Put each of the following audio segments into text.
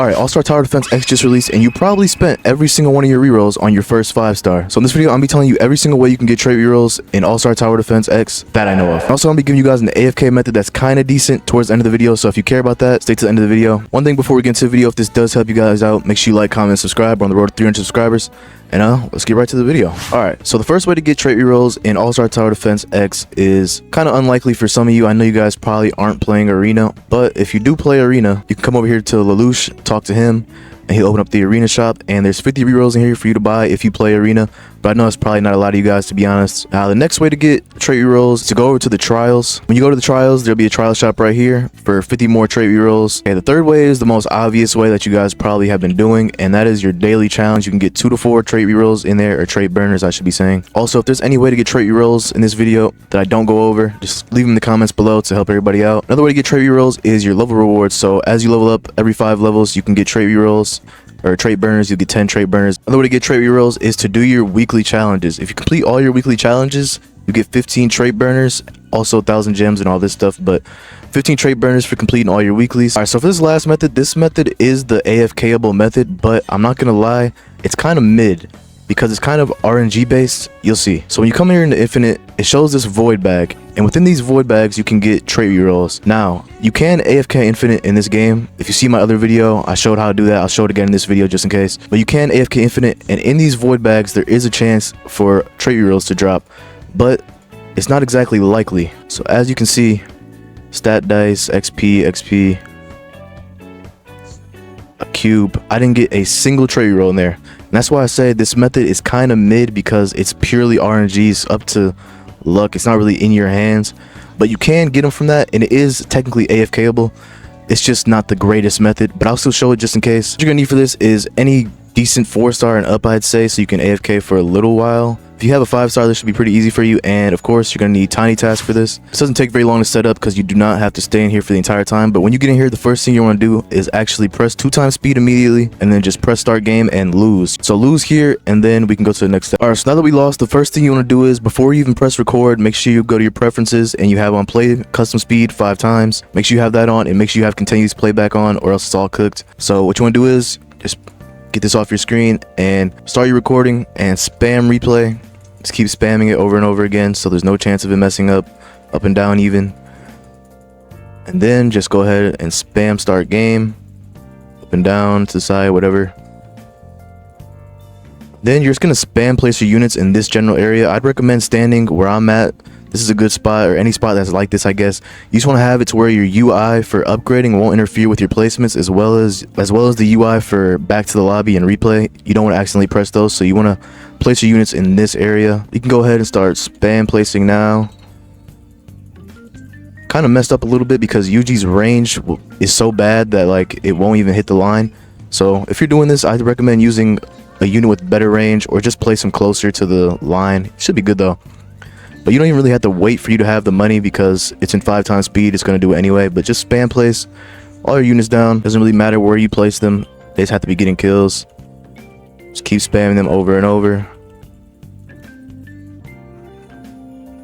Alright, All-Star Tower Defense X just released, and you probably spent every single one of your rerolls on your first 5-star. So in this video, I'm going to be telling you every single way you can get trait rerolls in All-Star Tower Defense X that I know of. Also, I'm going to be giving you guys an AFK method that's kind of decent towards the end of the video, so if you care about that, stay to the end of the video. One thing before we get into the video, if this does help you guys out, make sure you like, comment, and subscribe. We're on the road to 300 subscribers. And let's get right to the video. Alright, so the first way to get trait rerolls in All-Star Tower Defense X is kind of unlikely for some of you. I know you guys probably aren't playing Arena, but if you do play Arena, you can come over here to Lelouch, talk to him, and he'll open up the Arena shop, and there's 50 rerolls in here for you to buy if you play Arena, but I know it's probably not a lot of you guys, to be honest. The next way to get trait rerolls is to go over to the trials. When you go to the trials, there'll be a trial shop right here for 50 more trait rerolls. And the third way is the most obvious way that you guys probably have been doing, and that is your daily challenge. You can get 2 to 4 trait rerolls in there, or trait burners, I should be saying. Also, if there's any way to get trait rerolls in this video that I don't go over, just leave them in the comments below to help everybody out. Another way to get trait rerolls is your level rewards. So as you level up every 5 levels, you can get trait rerolls, or trait burners. You get 10 trait burners. Another way to get trait rerolls is to do your weekly challenges. If you complete all your weekly challenges, you get 15 trait burners, also 1,000 gems and all this stuff, but 15 trait burners for completing all your weeklies. Alright, so for this last method, this method is the AFK-able method, but I'm not gonna lie, it's kind of mid because it's kind of RNG based. You'll see. So when you come here into Infinite, it shows this void bag, and within these void bags you can get trait rerolls. Now you can AFK Infinite in this game. If you see my other video, I showed how to do that. I'll show it again in this video just in case, but you can AFK Infinite, and in these void bags there is a chance for trait rerolls to drop, but it's not exactly likely. So as you can see, stat dice, XP, a cube, I didn't get a single trait reroll in there. And that's why I say this method is kind of mid, because it's purely RNGs, up to luck. It's not really in your hands, but you can get them from that, and it is technically AFKable. It's just not the greatest method, but I'll still show it just in case. What you're gonna need for this is any decent 4-star and up, I'd say, so you can AFK for a little while. If you have a 5-star, this should be pretty easy for you, and of course you're going to need tiny task for this. This doesn't take very long to set up because you do not have to stay in here for the entire time, but when you get in here, the first thing you want to do is actually press 2x speed immediately, and then just press start game and lose. So lose here, and then we can go to the next step. Alright, so now that we lost, the first thing you want to do is, before you even press record, make sure you go to your preferences and you have on play custom speed 5 times. Make sure you have that on, and make sure you have continuous playback on, or else it's all cooked. So what you want to do is just get this off your screen and start your recording and spam replay. Just keep spamming it over and over again, so there's no chance of it messing up and down even. And then just go ahead and spam start game, up and down, to the side, whatever. Then you're just going to spam place your units in this general area. I'd recommend standing where I'm at. This is a good spot, or any spot that's like this, I guess. You just want to have it to where your UI for upgrading won't interfere with your placements, as well as the UI for back to the lobby and replay. You don't want to accidentally press those, so you want to place your units in this area. You can go ahead and start spam placing now. Kind of messed up a little bit because UG's range is so bad that like it won't even hit the line. So if you're doing this, I'd recommend using a unit with better range, or just place them closer to the line. It should be good though. But you don't even really have to wait for you to have the money, because it's in 5 times speed. It's going to do it anyway. But just spam place all your units down. Doesn't really matter where you place them. They just have to be getting kills. Just keep spamming them over and over.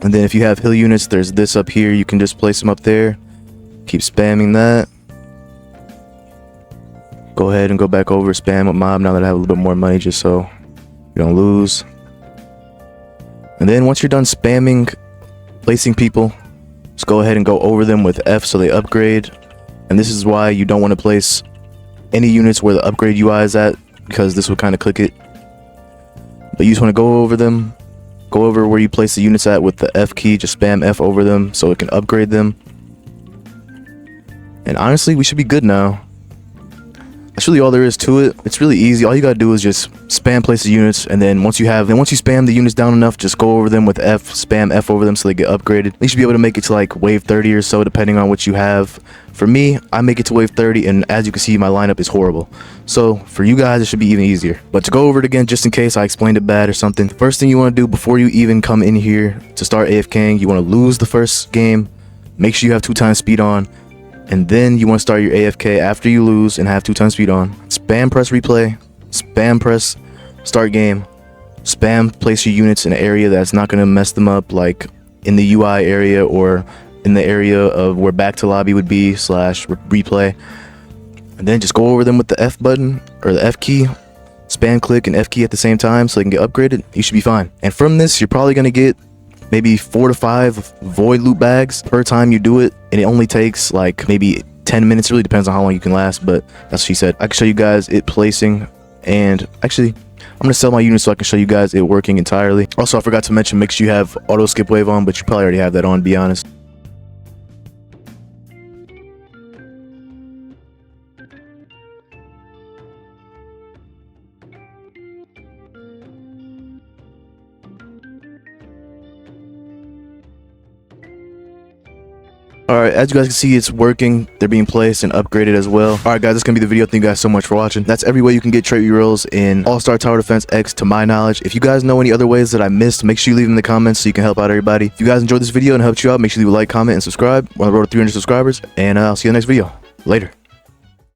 And then if you have hill units, there's this up here. You can just place them up there. Keep spamming that. Go ahead and go back over, spam with mob now that I have a little bit more money, just so you don't lose. And then once you're done spamming placing people, just go ahead and go over them with F so they upgrade. And this is why you don't want to place any units where the upgrade UI is at, because this will kind of click it. But you just want to go over them, go over where you place the units at with the F key, just spam F over them so it can upgrade them. And honestly, we should be good now. That's really all there is to it. It's really easy. All you gotta do is just spam place the units, and then once you spam the units down enough, just go over them with F, spam F over them so they get upgraded. You should be able to make it to like wave 30 or so, depending on what you have. For me, I make it to wave 30, and as you can see, my lineup is horrible. So for you guys, it should be even easier. But to go over it again, just in case I explained it bad or something, the first thing you want to do before you even come in here to start AFKing, you want to lose the first game. Make sure you have 2 times speed on. And then you want to start your AFK after you lose and have 2 times speed on. Spam press replay, spam press start game, spam place your units in an area that's not going to mess them up, like in the UI area or in the area of where back to lobby would be / replay. And and then just go over them with the F button or the F key. Spam click and F key at the same time so they can get upgraded. You should be fine. And from this, you're probably going to get maybe 4 to 5 void loot bags per time you do it, and it only takes like maybe 10 minutes. It really depends on how long you can last, but that's what she said. I can show you guys it placing, and actually I'm gonna sell my unit so I can show you guys it working entirely. Also, I forgot to mention, make sure you have auto skip wave on, but you probably already have that on, to be honest. Alright, as you guys can see, it's working. They're being placed and upgraded as well. Alright guys, that's gonna be the video. Thank you guys so much for watching. That's every way you can get trait rerolls in All-Star Tower Defense X to my knowledge. If you guys know any other ways that I missed, make sure you leave them in the comments so you can help out everybody. If you guys enjoyed this video and helped you out, make sure you leave a like, comment, and subscribe. We're on the road to 300 subscribers, and I'll see you in the next video. Later.